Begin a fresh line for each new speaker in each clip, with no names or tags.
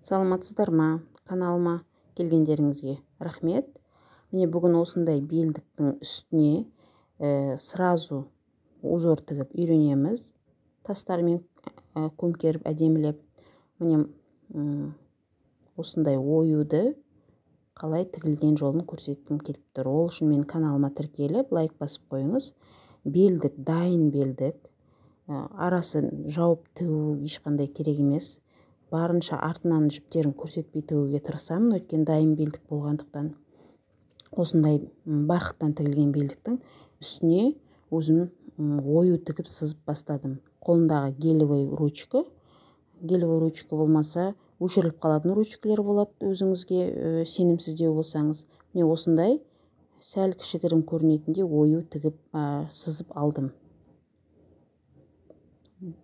Саламатсыздар ма? Каналыма келгендеріңізге рахмет. Міне бүгін осындай белдіктің үстіне сразу узор тігіп үйренеміз. Тастармен көмкеріп әдемілеп. Міне осындай оюды қалай тігілген жолын көрсеткім келіп тұр. Ол үшін мен каналыма тіркеліп, лайк басып қойыңыз. Белдік, дайын белдік. Арасын жауып тігу ешқандай керек емес. Барынша артынан жіптерін көрсетпей тігуге тырысамын, өйткені дайын белдік болғандықтан. Осындай барқыттан тігілген белдіктің үстіне өзім ою тігіп сызып бастадым. Қолындағы гелевый ручка. Гелевый ручка болмаса, өшіріліп қалатын ручкалар болады, өзіңізге сенімсіздеу болсаңыз. Міне осындай сәл кішігірім көрінетіндей ою тігіп сызып алдым.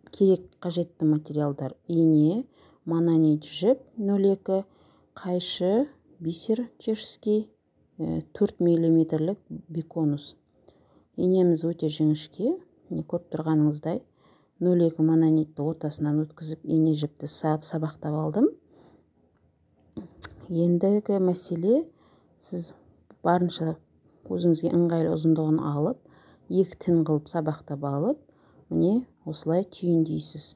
Керек қажетті материалдар: ине, мононит жіп 02, қайшы, бисер чешский, 4 мм биконус. Инеміз өте жіңішке, көріп тұрғаныңыздай 02 мононитті ортасынан өткізіп, ине жіпті сабақтап алдым. Ендігі мәселе, сіз барынша өзіңізге ыңғайлы ұзындығын алып, 2 тін қылып сабақтап алып, міне осылай түйіндейсіз.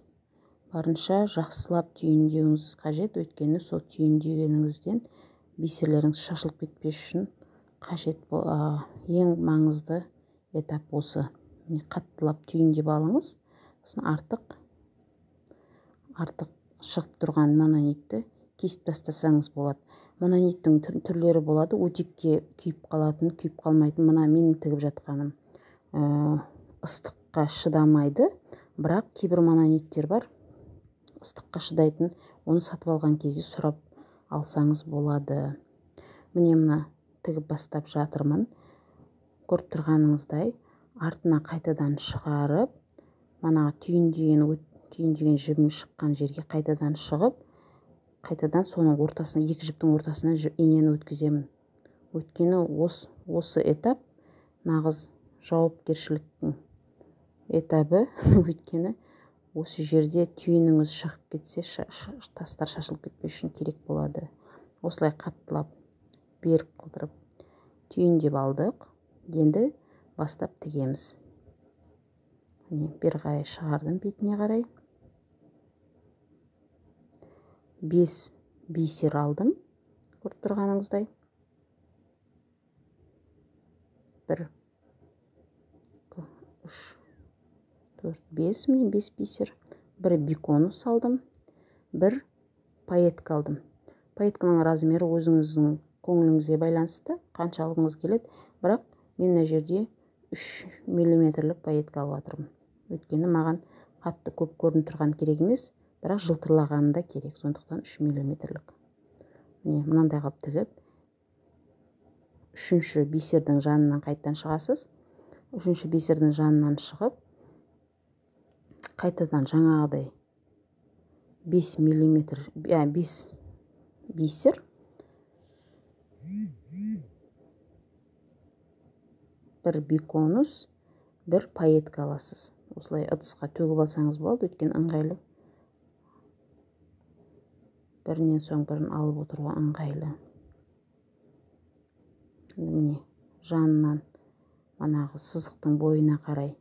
Барынша жақсылап түйіндеуіңіз қажет, өйткені сол түйіндегеніңізден бисерлеріңіз шашылып кетпес үшін қажет. Ең маңызды этап осы. Қаттылап түйіндеп алыңыз. Сосын артық шығып тұрған мононитті кесіп тастасаңыз болады. Монониттің түрлері болады. Өтекке күйіп қалатын, күйіп қалмайтын. Мына менің тігіп жатқаным ыстыққа шыдамайды, бірақ кейбір монониттер бар, ыстыққа шыдайтын. Оны сатып алған кезде сұрап алсаңыз болады. Міне мына тігіп бастап жатырмын. Көріп тұрғаныңыздай, артына қайтадан шығарып, манаға түйіндеген жібім шыққан жерге қайтадан шығып, қайтадан соның ортасына, 2 жіптің ортасына инені өткіземін. Өйткені осы этап нағыз жауапкершіліктің этабы. Өйткені осы жерде түйініңіз шығып кетсе, тастар шашылып кетпес үшін керек болады. Осылай қаттылап, берік қылдырып түйіндеп алдық. Енді бастап тігеміз. Бері қарай шығардым, бетіне қарай. 5 бисер алдым, көріп тұрғаныңыздай. 1, 2, 3, 4, 5, міне 5 бисер. 1 биконус алдым, 1 пайетка алдым. Пайетканың размері өзіңіздің көңіліңізге байланысты, қанша алғыңыз келеді, бірақ мен мына жерде 3 мм пайетка алып жатырмын. Өйткені маған қатты көп көрініп тұрған керек емес, бірақ жылтырлағаны да керек, сондықтан 3 мм. Міне мынандай қылып тігіп, 3-ші бисердің жанынан қайтадан шығасыз. 3-ші бисердің жанынан шығып, қайтадан жаңағыдай 5 бисер, 1 биконус, 1 пайетка аласыз. Осылай ыдысқа төгіп алсаңыз болады, өйткені ыңғайлы. Бірінен соң бірін алып отыруға ыңғайлы. Міне жанынан манағы сызықтың бойына қарай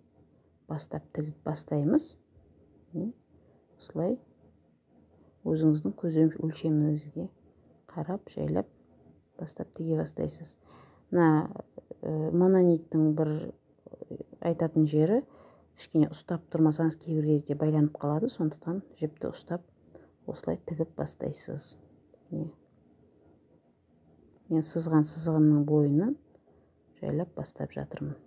бастап тігіп бастаймыз. Осылай өзіңіздің көз өлшеміңізге қарап, жайлап бастап тіге бастайсыз. Мына монониттің бір айтатын жері, кішкене ұстап тұрмасаңыз кейбір кезде байланып қалады, сондықтан жіпті ұстап осылай тігіп бастайсыз. Мен сызған сызығымның бойынан жайлап бастап жатырмын.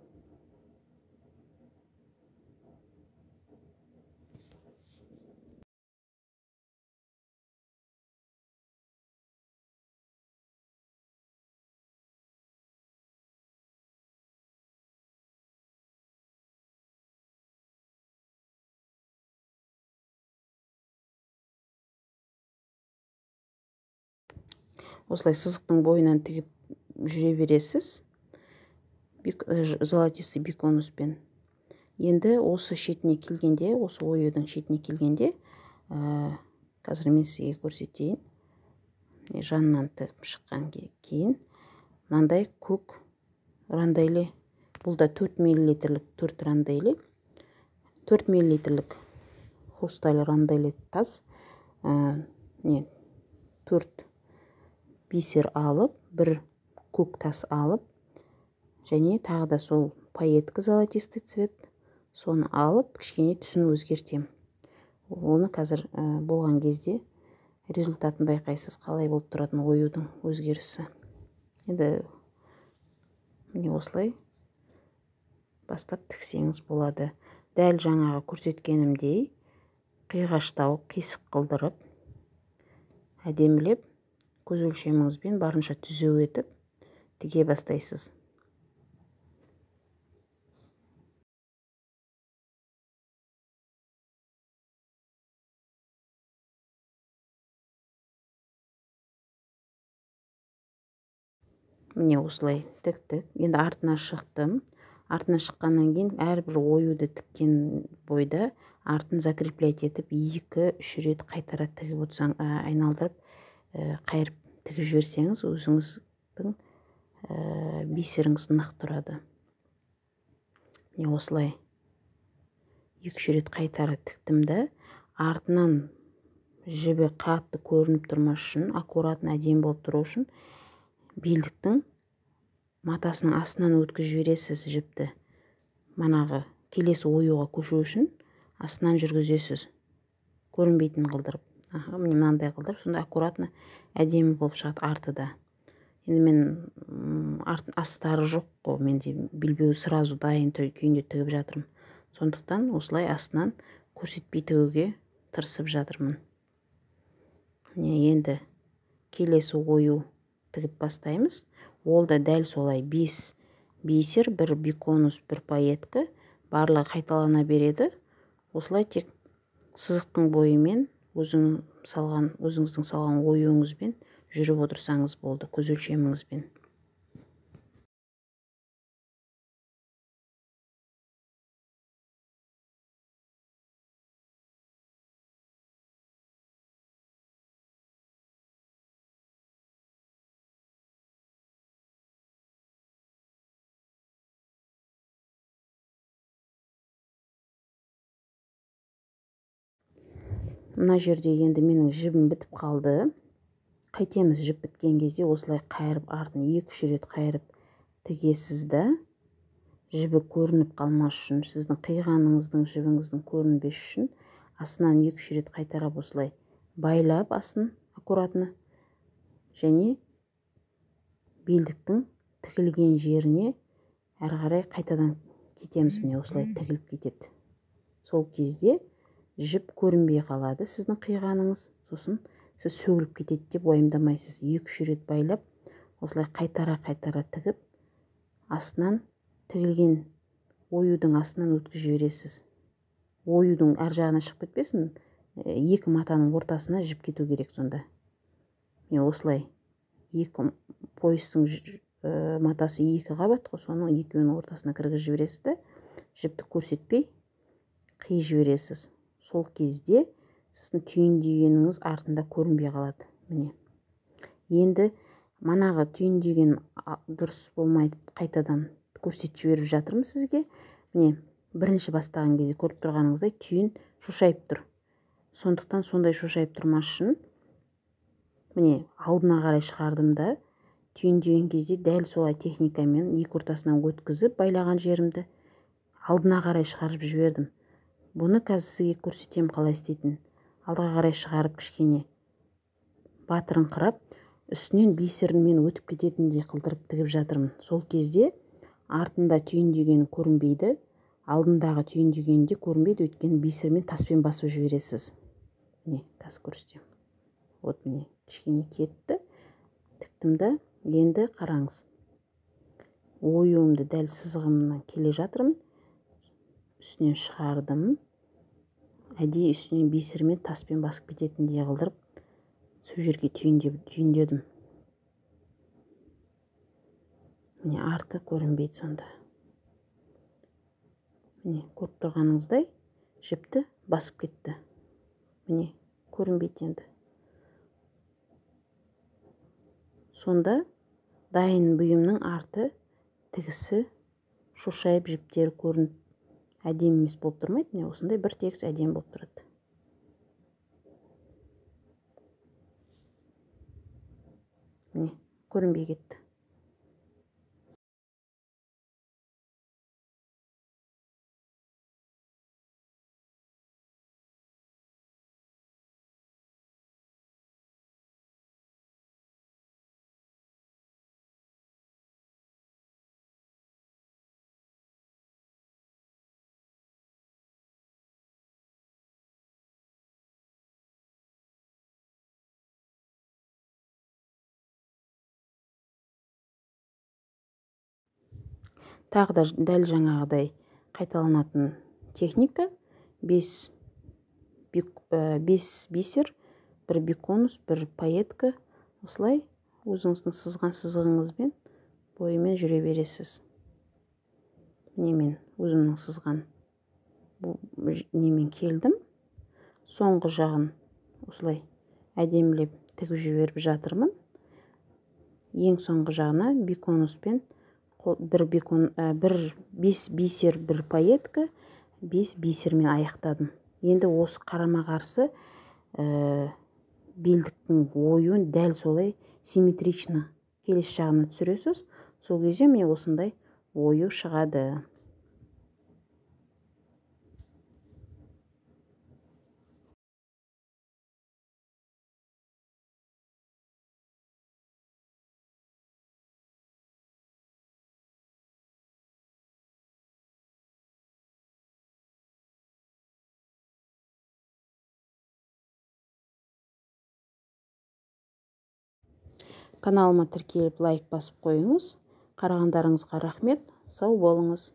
Осылай сызықтың бойынан тігіп жүре бересіз, золотистый биконуспен. Енді осы шетіне келгенде, осы оюдың шетіне келгенде, қазір мен сізге көрсетейін. жанынан тігіп шыққан кейін мынандай көк рандайлы, бұл да 4 мл 4 рандайлы, 4 мл хрусталь рандайлы тас, 4 бисер алып, бір көк тас алып, және тағы да сол пайетка золотистый цвет, соны алып, кішкене түсін өзгертем. Оны қазір болған кезде результатын байқайсыз, қалай болып тұратын оюдың өзгерісі. Енді міне осылай бастап тіксеңіз болады. Дәл жаңағы көрсеткенімдей қиғаштау, қисық қылдырып, әдемілеп, көз өлшеміңізбен барынша түзеу етіп тіге бастайсыз. Міне осылай тіктік. Енді артына шықтым. Артына шыққаннан кейін әрбір оюды тіккен бойда артын закреплять етіп 2-3 рет қайтара тігіп отырсаң, айналдырып, қайырып тігіп жіберсеңіз, өзіңіздің бисеріңіз нық тұрады. Міне осылай 2-3 рет қайтара тіктім де, артынан жібі қатты көрініп тұрмас үшін, аккуратно әдемі болып тұру үшін, белдіктің матасының астынан өткізіп жібересіз жіпті. Манағы келесі оюға көшу үшін астынан жүргізесіз. Көрінбейтін қылдырып. Міне мынандай қылдырып, сонда аккуратно әдемі болып шығады арты да. Енді мен астары жоқ қой, менде белбеу сразу дайын күйінде тігіп жатырмын. Сондықтан осылай астынан көрсетпей тігуге тырысып жатырмын. Міне енді келесі ою тігіп бастаймыз. Ол да дәл солай 5 бисер, 1 биконус, 1 пайетка, барлығы қайталана береді. Осылай тек сызықтың бойымен өзіңіздің салған оюыңызбен жүріп отырсаңыз болды, көз өлшеміңізбен. Мына жерде енді менің жібім бітіп қалды. Қайтеміз, жіп біткен кезде осылай қайырып, артын 2-3 рет қайырып тігесіз да, жібі көрініп қалмас үшін, сіздің қиғаныңыздың, жібіңіздің көрінбес үшін, астынан 2-3 рет қайтарап осылай байлап астын аккуратно, және белдіктің тігілген жеріне әрі қарай қайтадан кетеміз. Міне осылай тігіліп кетеді. Сол кезде жіп көрінбей қалады сіздің қиғаныңыз, сосын сіз сөгіліп кетеді деп уайымдамайсыз. 2-3 рет байлап, осылай қайтара тігіп, астынан тігілген оюдың астынан өткізіп жібересіз. Оюдың әр жағына шығып кетпесін, 2 матаның ортасына жіп кету керек сонда. Міне осылай 2 поястың матасы 2 қабат қой, соның 2-нің ортасына кіргізіп жібересіз де, жіпті көрсетпей қиып жібересіз. Сол кезде сіздің түйіндегеніңіз артында көрінбей қалады. Міне. Енді манағы түйіндеген дұрыс болмайды, қайтадан көрсетіп жіберіп жатырмын сізге. Міне, бірінші бастаған кезде көріп тұрғаныңыздай түйін шошайып тұр. Сондықтан сондай шошайып тұрмас үшін, міне, алдына қарай шығардым да, түйіндеген кезде дәл солай техникамен 2 ортасынан өткізіп, байлаған жерімді алдына қарай шығарып жібердім. Бұны қазір сізге көрсетем қалай істейтін. Алдыға қарай шығарып, кішкене батырыңқырап, үстінен бисермен өтіп кететіндей қылдырып тігіп жатырмын. Сол кезде артында түйіндегені көрінбейді, алдындағы түйіндегені де көрінбейді, өйткені бисермен таспен басып жібересіз. Міне, қазір көрсетем. Вот міне, кішкене кетті, тіктім да, енді қараңыз. Оюымды дәл сызығымнан келе жатырмын. Үстінен шығардым. Әдейі үстінен бисермен таспен басып кететіндей қылдырып, сол жерге түйіндедім. Міне, арты көрінбейді сонда. Міне, көріп тұрғаныңыздай жіпті басып кетті. Міне, көрінбейді енді. сонда дайын бұйымның арты тігісі шошайып жіптері көрініп әдемі емес болып тұрмайды. Міне осындай бір тегіс әдемі болып тұрады. Міне көрінбей кетті. Тағы да дәл жаңағыдай қайталанатын техника: 5 бисер, 1 биконус, 1 пайетка. Осылай өзіңіздің сызған сызығыңызбен бойымен жүре бересіз. Немен өзімнің сызған немен келдім. Соңғы жағын осылай әдемілеп тігіп жіберіп жатырмын. Ең соңғы жағына биконуспен 5 бисер, 1 пайетка, 5 бисермен аяқтадым. Енді осы қарама-қарсы белдіктің ойын дәл солай симметрично келесі жағына түсіресіз. Сол кезде міне осындай ою шығады. Каналыма тіркеліп лайк басып қойыңыз. Қарағандарыңызға рахмет. Сау болыңыз.